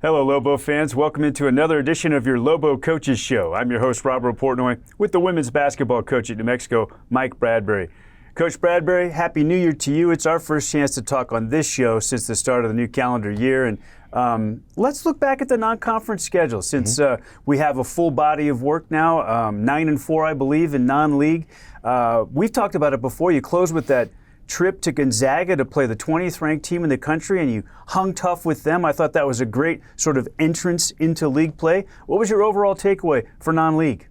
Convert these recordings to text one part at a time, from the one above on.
Hello, Lobo fans. Welcome into another edition of your Lobo Coaches Show. I'm your host, Robert Portnoy, with the women's basketball coach at New Mexico, Mike Bradbury. Coach Bradbury, Happy New Year to you. It's our first chance to talk on this show since the start of the new calendar year. And let's look back at the non-conference schedule since we have a full body of work now, 9-4, I believe, in non-league. We've talked about it before. You close with that trip to Gonzaga to play the 20th ranked team in the country, and you hung tough with them. I thought that was a great sort of entrance into league play. What was your overall takeaway for non-league?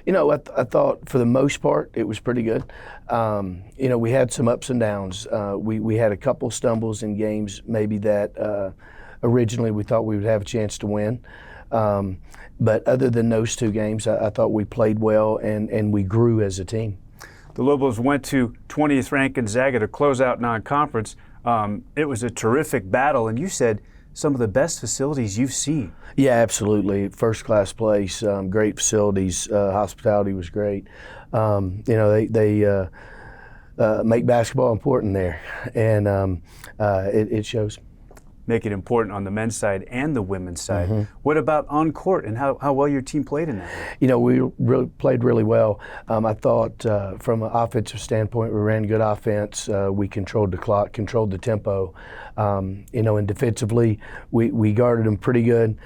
You know, I thought for the most part it was pretty good. We had some ups and downs. We had a couple stumbles in games maybe that originally we thought we would have a chance to win. But other than those two games, I thought we played well and we grew as a team. The Lobos went to 20th ranked Gonzaga to close out non-conference. It was a terrific battle, and you said some of the best facilities you've seen. Yeah, absolutely. First-class place, great facilities. Hospitality was great. They make basketball important there, and it shows. Make it important on the men's side and the women's side. Mm-hmm. What about on court and how well your team played in that? You know, we played really well. I thought from an offensive standpoint, we ran good offense. We controlled the clock, controlled the tempo. And defensively, we guarded them pretty good.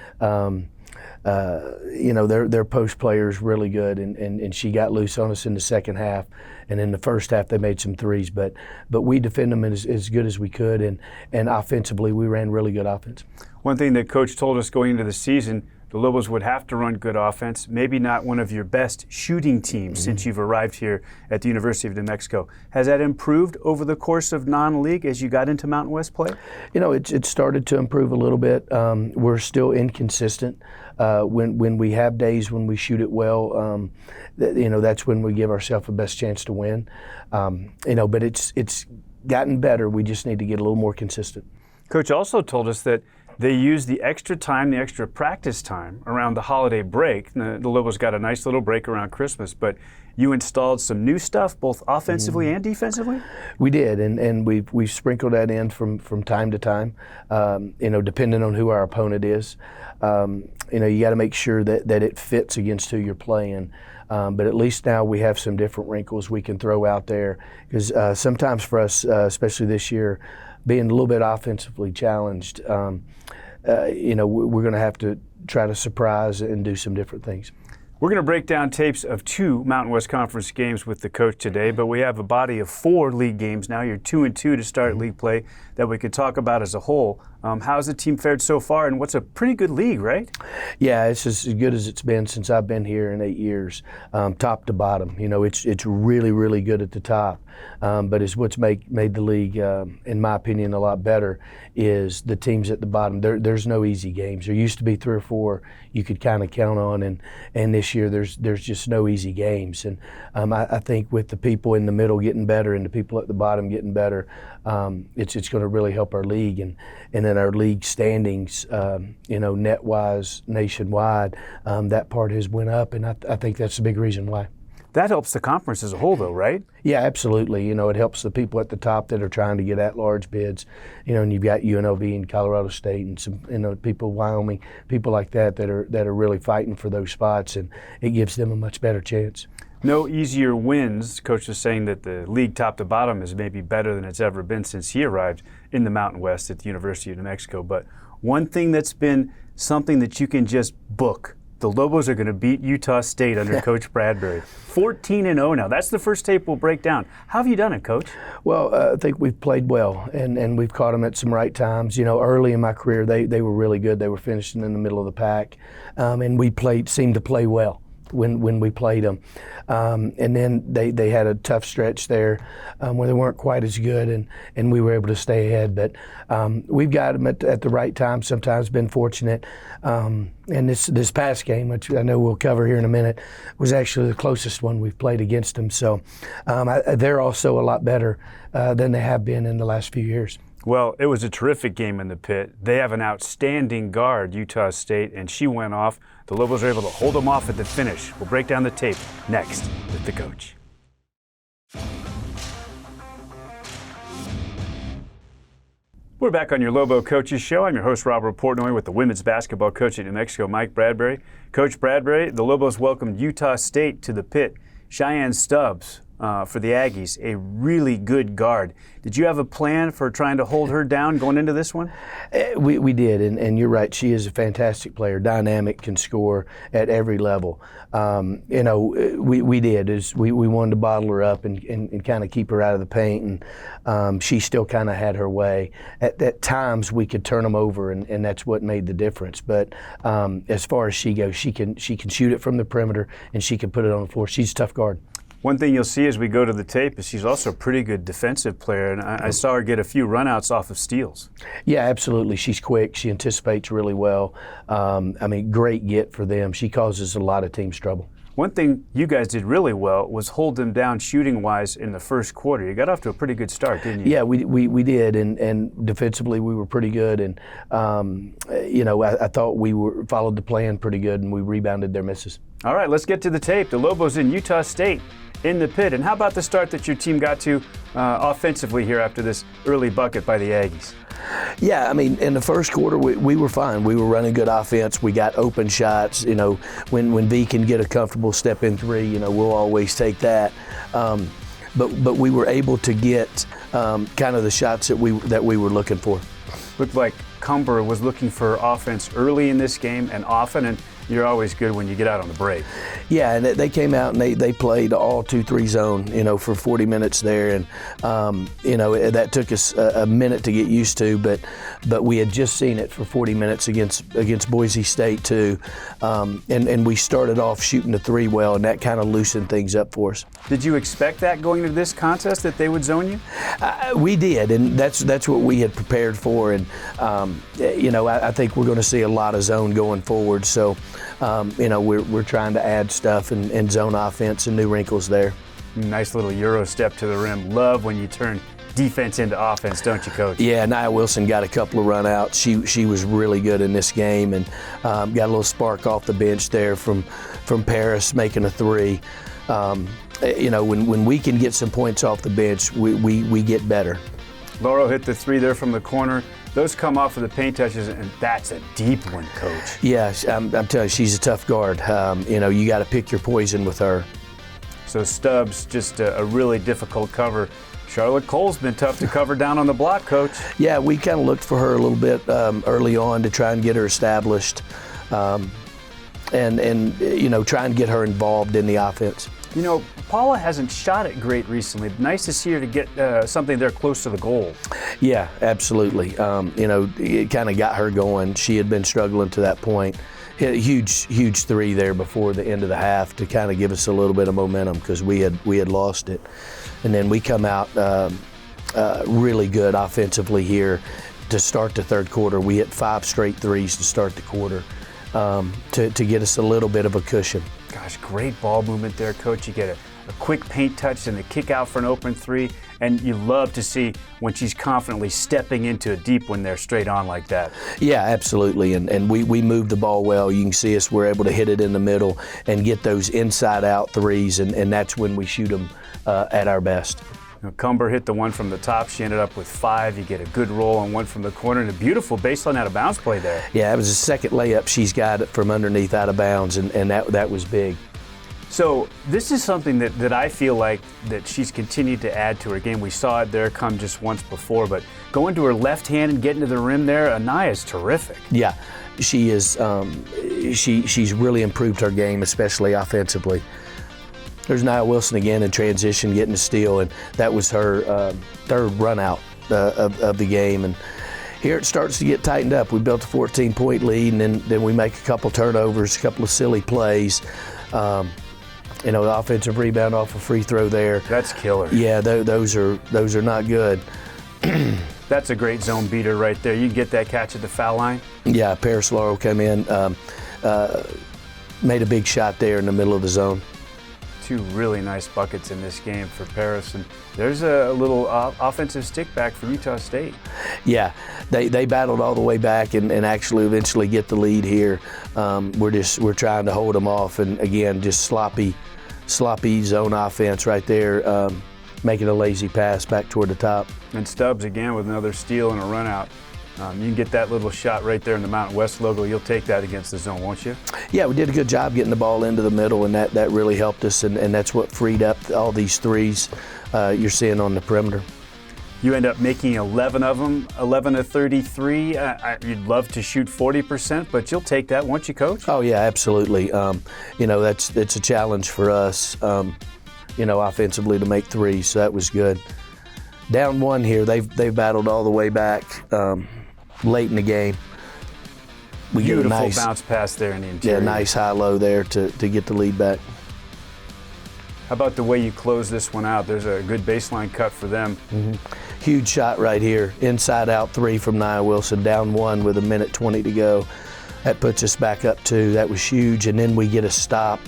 Their post players really good, and she got loose on us in the second half. And in the first half, they made some threes, but we defended them as good as we could, and offensively, we ran really good offense. One thing that Coach told us going into the season, the Lobos would have to run good offense, maybe not one of your best shooting teams since you've arrived here at the University of New Mexico. Has that improved over the course of non-league as you got into Mountain West play? You know, it started to improve a little bit. We're still inconsistent. When we have days when we shoot it well, that's when we give ourselves the best chance to win. But it's gotten better. We just need to get a little more consistent. Coach also told us that they used the extra time, the extra practice time around the holiday break. The Lobos got a nice little break around Christmas, but you installed some new stuff, both offensively and defensively? We did, and we've sprinkled that in from time to time, depending on who our opponent is. You got to make sure that it fits against who you're playing. But at least now we have some different wrinkles we can throw out there. Because sometimes for us, especially this year, being a little bit offensively challenged, we're going to have to try to surprise and do some different things. We're going to break down tapes of 2 Mountain West Conference games with the coach today, but we have a body of 4 league games now. You're 2-2 to start league play that we could talk about as a whole. How's the team fared so far, and what's a pretty good league, right? Yeah, it's as good as it's been since I've been here in 8 years, top to bottom. It's really, really good at the top. But it's what's made the league, in my opinion, a lot better is the teams at the bottom. There's no easy games. There used to be 3 or 4 you could kind of count on, and this year there's just no easy games. And I think with the people in the middle getting better and the people at the bottom getting better, it's going to really help our league. And then our league standings, net-wise, nationwide, that part has went up, and I think that's the big reason why. That helps the conference as a whole, though, right? Yeah, absolutely. It helps the people at the top that are trying to get at-large bids. And you've got UNLV and Colorado State and some, people, Wyoming, people like that are really fighting for those spots, and it gives them a much better chance. No easier wins. Coach was saying that the league top to bottom is maybe better than it's ever been since he arrived in the Mountain West at the University of New Mexico. But one thing that's been something that you can just book, the Lobos are going to beat Utah State under Coach Bradbury. 14-0 now. That's the first tape we'll break down. How have you done it, Coach? Well, I think we've played well, and we've caught them at some right times. Early in my career, they were really good. They were finishing in the middle of the pack, and we seemed to play well when we played them. And then they had a tough stretch there where they weren't quite as good, and we were able to stay ahead. But we've got them at the right time, sometimes been fortunate. And this past game, which I know we'll cover here in a minute, was actually the closest one we've played against them. So they're also a lot better than they have been in the last few years. Well, it was a terrific game in the pit. They have an outstanding guard, Utah State, and she went off. The Lobos were able to hold them off at the finish. We'll break down the tape next with the coach. We're back on your Lobo Coaches Show. I'm your host, Robert Portnoy, with the women's basketball coach at New Mexico, Mike Bradbury. Coach Bradbury, the Lobos welcomed Utah State to the pit. Cheyenne Stubbs for the Aggies, a really good guard. Did you have a plan for trying to hold her down going into this one? We did, and you're right. She is a fantastic player, dynamic, can score at every level. We did. We wanted to bottle her up and kind of keep her out of the paint, and she still kind of had her way. At times, we could turn them over, and that's what made the difference. But as far as she goes, she can shoot it from the perimeter, and she can put it on the floor. She's a tough guard. One thing you'll see as we go to the tape is she's also a pretty good defensive player, and I saw her get a few runouts off of steals. Yeah, absolutely. She's quick. She anticipates really well. Great get for them. She causes a lot of teams trouble. One thing you guys did really well was hold them down shooting-wise in the first quarter. You got off to a pretty good start, didn't you? Yeah, we did, and defensively we were pretty good, and I thought we followed the plan pretty good, and we rebounded their misses. All right, let's get to the tape. The Lobos in Utah State in the pit. And how about the start that your team got to offensively here after this early bucket by the Aggies? Yeah, in the first quarter we were fine. We were running good offense. We got open shots. When V can get a comfortable step in three, we'll always take that. But we were able to get kind of the shots that we were looking for. Looked like Cumber was looking for offense early in this game and often, and you're always good when you get out on the break. Yeah, and they came out and they played all 2-3 zone, for 40 minutes there, and that took us a minute to get used to, but we had just seen it for 40 minutes against Boise State too, and we started off shooting the three well, and that kind of loosened things up for us. Did you expect that going into this contest, that they would zone you? We did, and that's what we had prepared for, and I think we're going to see a lot of zone going forward. So, we're trying to add stuff and zone offense and new wrinkles there. Nice little Euro step to the rim. Love when you turn defense into offense, don't you, Coach? Yeah, Nia Wilson got a couple of runouts. She was really good in this game, and got a little spark off the bench there from Paris making a three. When we can get some points off the bench, we get better. Laurel hit the three there from the corner. Those come off of the paint touches, and that's a deep one, Coach. Yeah, I'm telling you, she's a tough guard. You got to pick your poison with her. So Stubbs, just a really difficult cover. Charlotte Cole's been tough to cover down on the block, Coach. Yeah, we kind of looked for her a little bit early on to try and get her established, and try and get her involved in the offense. Paula hasn't shot it great recently. Nice to see her to get something there close to the goal. Yeah, absolutely. It kind of got her going. She had been struggling to that point. Hit a huge three there before the end of the half to kind of give us a little bit of momentum because we had lost it. And then we come out really good offensively here to start the third quarter. We hit 5 straight threes to start the quarter to get us a little bit of a cushion. Gosh, great ball movement there, Coach. You get a quick paint touch and the kick out for an open three, and you love to see when she's confidently stepping into a deep one there straight on like that. Yeah, absolutely, and we moved the ball well. You can see us, we're able to hit it in the middle and get those inside-out threes, and that's when we shoot them at our best. Cumber hit the one from the top. She ended up with 5. You get a good roll on one from the corner and a beautiful baseline out of bounds play there. Yeah, it was a second layup she's got it from underneath out of bounds, and that was big. So this is something that I feel like that she's continued to add to her game. We saw it there come just once before, but going to her left hand and getting to the rim there, Anaya's terrific. Yeah, she is. She's really improved her game, especially offensively. There's Nia Wilson again in transition, getting a steal, and that was her third run out of the game. And here it starts to get tightened up. We built a 14-point lead, and then we make a couple turnovers, a couple of silly plays. The offensive rebound off a free throw there. That's killer. Yeah, those are not good. That's a great zone beater right there. You can get that catch at the foul line. Yeah, Paris Laurel come in, made a big shot there in the middle of the zone. 2 really nice buckets in this game for Paris, and there's a little offensive stick back for Utah State. Yeah, they battled all the way back and actually eventually get the lead here. We're trying to hold them off, and again, just sloppy zone offense right there. making a lazy pass back toward the top. And Stubbs again with another steal and a run out. You can get that little shot right there in the Mountain West logo. You'll take that against the zone, won't you? Yeah, we did a good job getting the ball into the middle, and that really helped us, and that's what freed up all these threes you're seeing on the perimeter. You end up making 11 of them, 11 of 33. You'd love to shoot 40%, but you'll take that, won't you, Coach? Oh, yeah, absolutely. That's a challenge for us, offensively to make threes, so that was good. Down one here, they've battled all the way back late in the game. We Beautiful get a nice bounce pass there in the interior. Yeah, nice high-low there to get the lead back. How about the way you close this one out? There's a good baseline cut for them. Mm-hmm. Huge shot right here. Inside-out three from Nia Wilson, down one with 1:20 to go. That puts us back up two. That was huge, and then we get a stop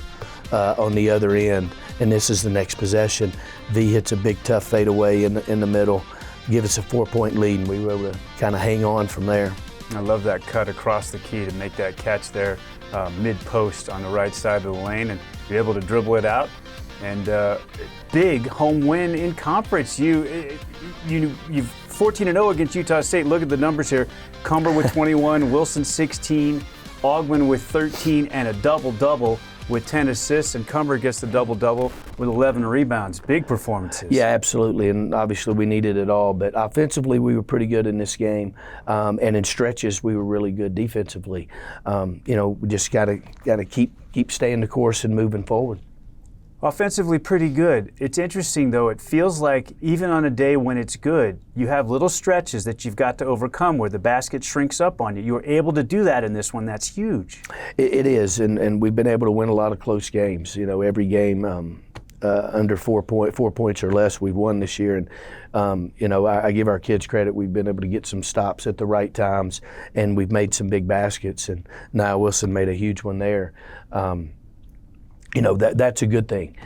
on the other end, and this is the next possession. V hits a big, tough fadeaway in the middle, give us a 4-point lead, and we were able to kind of hang on from there. I love that cut across the key to make that catch there mid-post on the right side of the lane, and you're able to dribble it out. And big home win in conference. You've 14-0 against Utah State. Look at the numbers here. Cumber with 21, Wilson 16, Augman with 13, and a double-double with 10 assists, and Cumber gets the double-double with 11 rebounds. Big performances. Yeah, absolutely, and obviously we needed it all. But offensively, we were pretty good in this game, and in stretches, we were really good defensively. We just got to keep staying the course and moving forward. Offensively, pretty good. It's interesting, though. It feels like even on a day when it's good, you have little stretches that you've got to overcome where the basket shrinks up on you. You were able to do that in this one. That's huge. It is, and we've been able to win a lot of close games. Every game under 4 points or less we've won this year. And, I give our kids credit. We've been able to get some stops at the right times, and we've made some big baskets. And Nia Wilson made a huge one there. That's a good thing.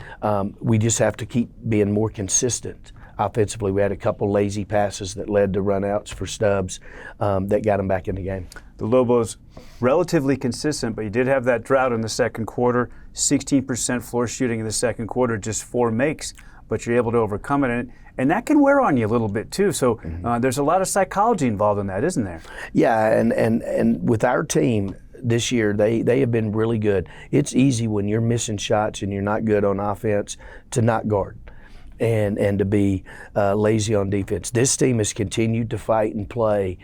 We just have to keep being more consistent offensively. We had a couple lazy passes that led to runouts for Stubbs that got him back in the game. The Lobos relatively consistent, but you did have that drought in the second quarter. 16% floor shooting in the second quarter, just 4 makes, but you're able to overcome it. And that can wear on you a little bit too. So there's a lot of psychology involved in that, isn't there? Yeah, and with our team this year, they have been really good. It's easy when you're missing shots and you're not good on offense to not guard and to be lazy on defense. This team has continued to fight and play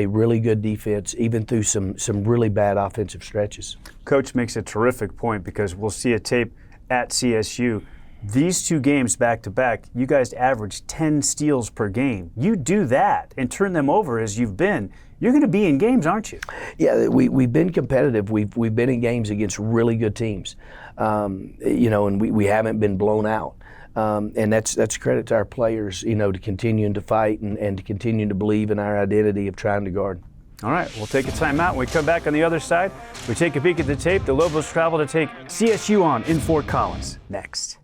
really good defense, even through some really bad offensive stretches. Coach makes a terrific point, because we'll see a tape at CSU. These 2 games back-to-back, you guys average 10 steals per game. You do that and turn them over as you've been. You're going to be in games, aren't you? Yeah, we've been competitive. We've been in games against really good teams, and we haven't been blown out. And that's credit to our players, to continuing to fight and to continuing to believe in our identity of trying to guard. All right, we'll take a timeout. When we come back on the other side, we take a peek at the tape. The Lobos travel to take CSU on in Fort Collins next.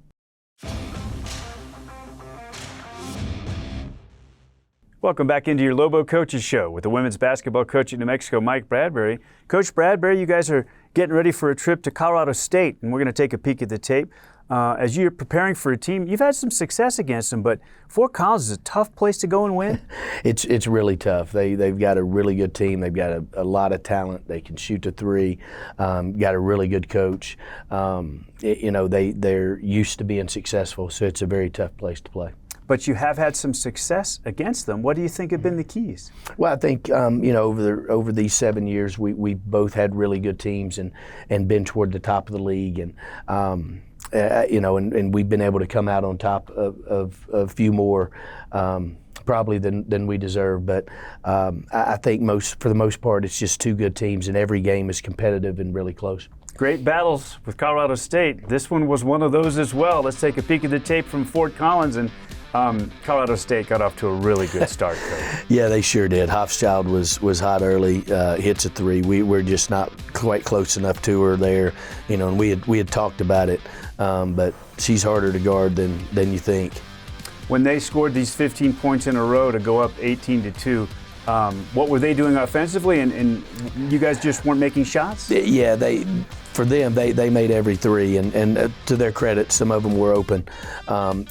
Welcome back into your Lobo Coaches Show with the women's basketball coach at New Mexico, Mike Bradbury. Coach Bradbury, you guys are getting ready for a trip to Colorado State, and we're going to take a peek at the tape. As you're preparing for a team, you've had some success against them, but Fort Collins is a tough place to go and win. It's really tough. They've got a really good team. They've got a lot of talent. They can shoot the three. Got a really good coach. They're used to being successful, so it's a very tough place to play. But you have had some success against them. What do you think have been the keys? Well, I think over these 7 years, we both had really good teams and been toward the top of the league, and we've been able to come out on top of a few more probably than we deserve. But I think for the most part, it's just 2 good teams, and every game is competitive and really close. Great battles with Colorado State. This one was one of those as well. Let's take a peek at the tape from Fort Collins. And Colorado State got off to a really good start, Coach. Yeah, they sure did. Hofschild was hot early, hits a 3. We're just not quite close enough to her there, and we had talked about it, but she's harder to guard than you think. When they scored these 15 points in a row to go up 18-2, What were they doing offensively, and you guys just weren't making shots? Yeah, for them, they made every three, and to their credit, some of them were open.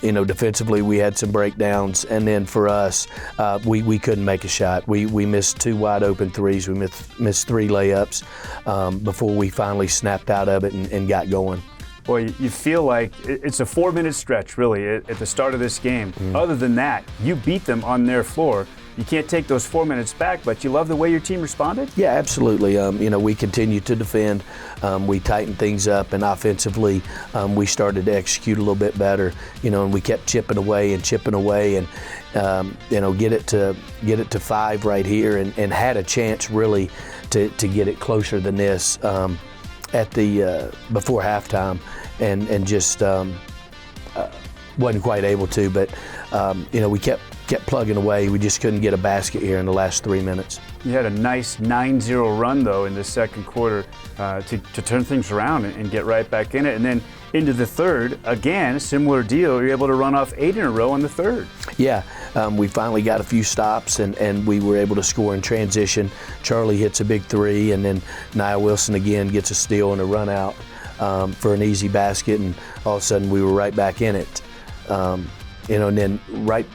Defensively, we had some breakdowns, and then for us, we couldn't make a shot. We missed 2 wide open threes. We missed 3 layups before we finally snapped out of it and got going. Well, you feel like it's a 4-minute stretch, really, at the start of this game. Other than that, you beat them on their floor. You can't take those 4 minutes back, but you love the way your team responded? Yeah, absolutely. We continued to defend. We tightened things up, and offensively, we started to execute a little bit better. And we kept chipping away, and get it to 5 right here, and had a chance really to get it closer than this at the before halftime, and just wasn't quite able to. But we kept plugging away. We just couldn't get a basket here in the last 3 minutes. You had a nice 9-0 run, though, in the second quarter to turn things around and get right back in it. And then into the third, again, a similar deal. You're able to run off 8 in a row on the third. Yeah, we finally got a few stops, and we were able to score in transition. Charlie hits a big 3, and then Nia Wilson again gets a steal and a run out for an easy basket, and all of a sudden we were right back in it. And then right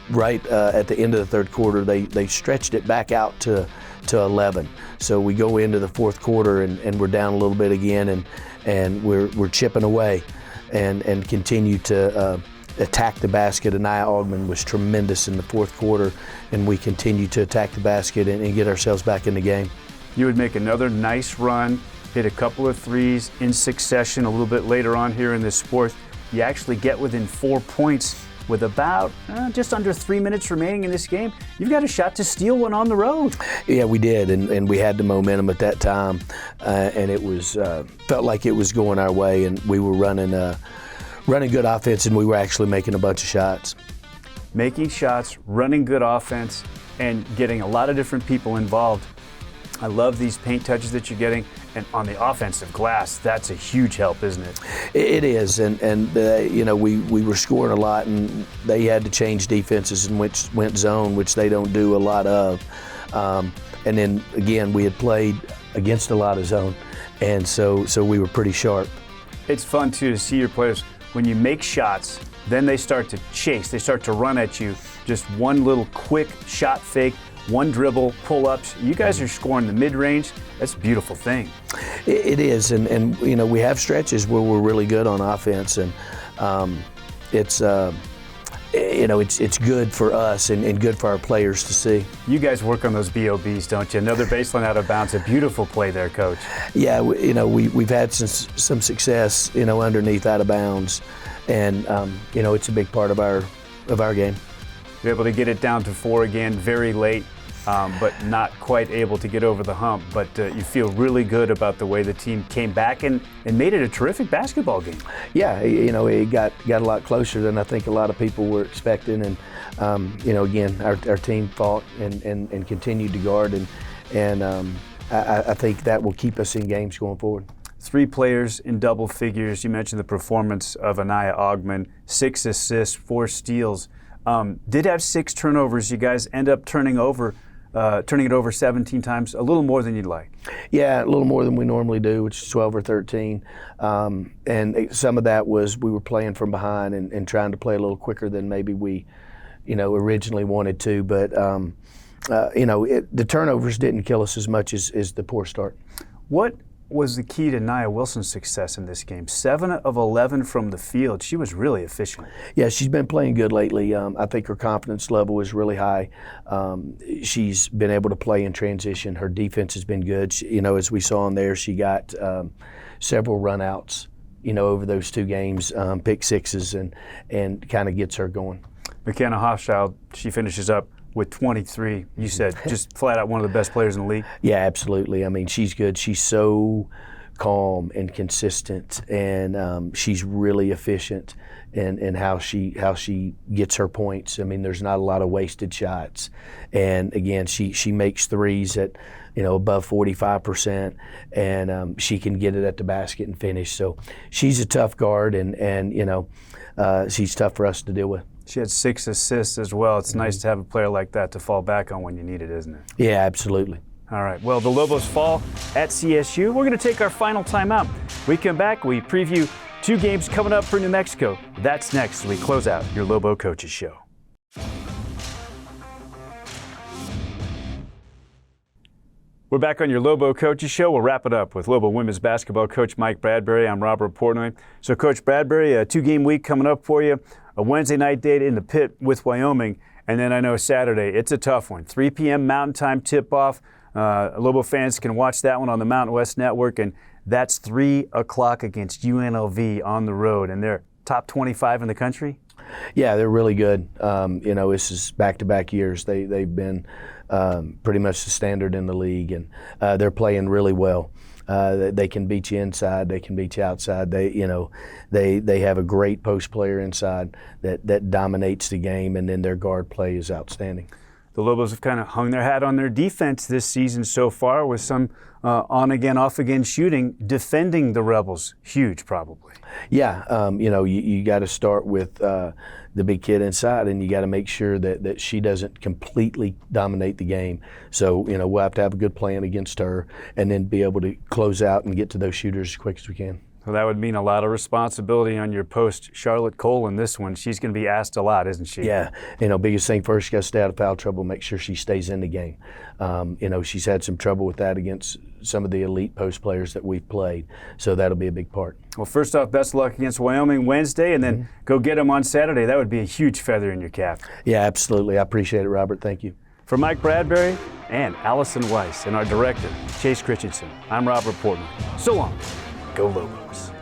at the end of the third quarter, they stretched it back out to 11. So we go into the fourth quarter, and we're down a little bit again, and we're chipping away, and continue to attack the basket. And Nia Augman was tremendous in the fourth quarter, and we continue to attack the basket and get ourselves back in the game. You would make another nice run, hit a couple of threes in succession a little bit later on here in this sport. You actually get within 4 points with about just under 3 minutes remaining in this game. You've got a shot to steal one on the road. Yeah, we did, and we had the momentum at that time, and it was felt like it was going our way, and we were running good offense, and we were actually making a bunch of shots. Making shots, running good offense, and getting a lot of different people involved. I love these paint touches that you're getting, and on the offensive glass, that's a huge help, isn't it? It is, and we were scoring a lot, and they had to change defenses and went zone, which they don't do a lot of. And then again, we had played against a lot of zone, and so we were pretty sharp. It's fun too to see your players when you make shots. Then they start to chase. They start to run at you. Just one little quick shot fake. One dribble, pull-ups. You guys are scoring the mid-range. That's a beautiful thing. It is, and we have stretches where we're really good on offense, and it's good for us and good for our players to see. You guys work on those BOBs, don't you? Another baseline out of bounds. A beautiful play there, Coach. Yeah, we've had some success, underneath out of bounds, and it's a big part of our game. You're able to get it down to 4 again, very late, but not quite able to get over the hump. But you feel really good about the way the team came back and made it a terrific basketball game. Yeah, it got a lot closer than I think a lot of people were expecting. And, again, our team fought and continued to guard. And I think that will keep us in games going forward. 3 players in double figures. You mentioned the performance of Nia Augman, 6 assists, 4 steals. Did have 6 turnovers. You guys end up turning it over 17 times, a little more than you'd like. Yeah, a little more than we normally do, which is 12 or 13. And some of that was we were playing from behind and trying to play a little quicker than maybe we, originally wanted to. But, the turnovers didn't kill us as much as the poor start. What was the key to Nia Wilson's success in this game? 7 of 11 from the field. She was really efficient. Yeah, she's been playing good lately. I think her confidence level is really high. She's been able to play in transition. Her defense has been good. She, as we saw in there, she got several runouts, over those 2 games, pick sixes, and kind of gets her going. McKenna Hofschild, she finishes up with 23. You said just flat out one of the best players in the league. Yeah, absolutely. I mean, she's good. She's so calm and consistent, and she's really efficient in how she gets her points. I mean, there's not a lot of wasted shots, and again, she makes threes at above 45%, and she can get it at the basket and finish. So she's a tough guard, and she's tough for us to deal with. She had 6 assists as well. It's nice to have a player like that to fall back on when you need it, isn't it? Yeah, absolutely. All right, well, the Lobos fall at CSU. We're going to take our final timeout. We come back, we preview 2 games coming up for New Mexico. That's next as we close out your Lobo Coaches Show. We're back on your Lobo Coaches Show. We'll wrap it up with Lobo women's basketball coach Mike Bradbury. I'm Robert Portnoy. So, Coach Bradbury, a 2-game week coming up for you. A Wednesday night date in the pit with Wyoming, and then I know Saturday, it's a tough one. 3 p.m. Mountain Time tip-off. Lobo fans can watch that one on the Mountain West Network, and that's 3 o'clock against UNLV on the road, and they're top 25 in the country? Yeah, they're really good. This is back-to-back years. They've been pretty much the standard in the league, and they're playing really well. They can beat you inside. They can beat you outside. They have a great post player inside that dominates the game, and then their guard play is outstanding. The Lobos have kind of hung their hat on their defense this season so far with some on-again, off-again shooting, defending the Rebels. Huge, probably. Yeah, you got to start with the big kid inside, and you got to make sure that she doesn't completely dominate the game. So, we'll have to have a good plan against her and then be able to close out and get to those shooters as quick as we can. Well, that would mean a lot of responsibility on your post, Charlotte Cole, in this one. She's going to be asked a lot, isn't she? Yeah. Biggest thing first, you got to stay out of foul trouble, make sure she stays in the game. She's had some trouble with that against some of the elite post players that we've played, so that'll be a big part. Well, first off, best of luck against Wyoming Wednesday, and then go get them on Saturday. That would be a huge feather in your cap. Yeah, absolutely. I appreciate it, Robert. Thank you. For Mike Bradbury and Allison Weiss and our director, Chase Christensen, I'm Robert Portnoy. So long. Go Lobos.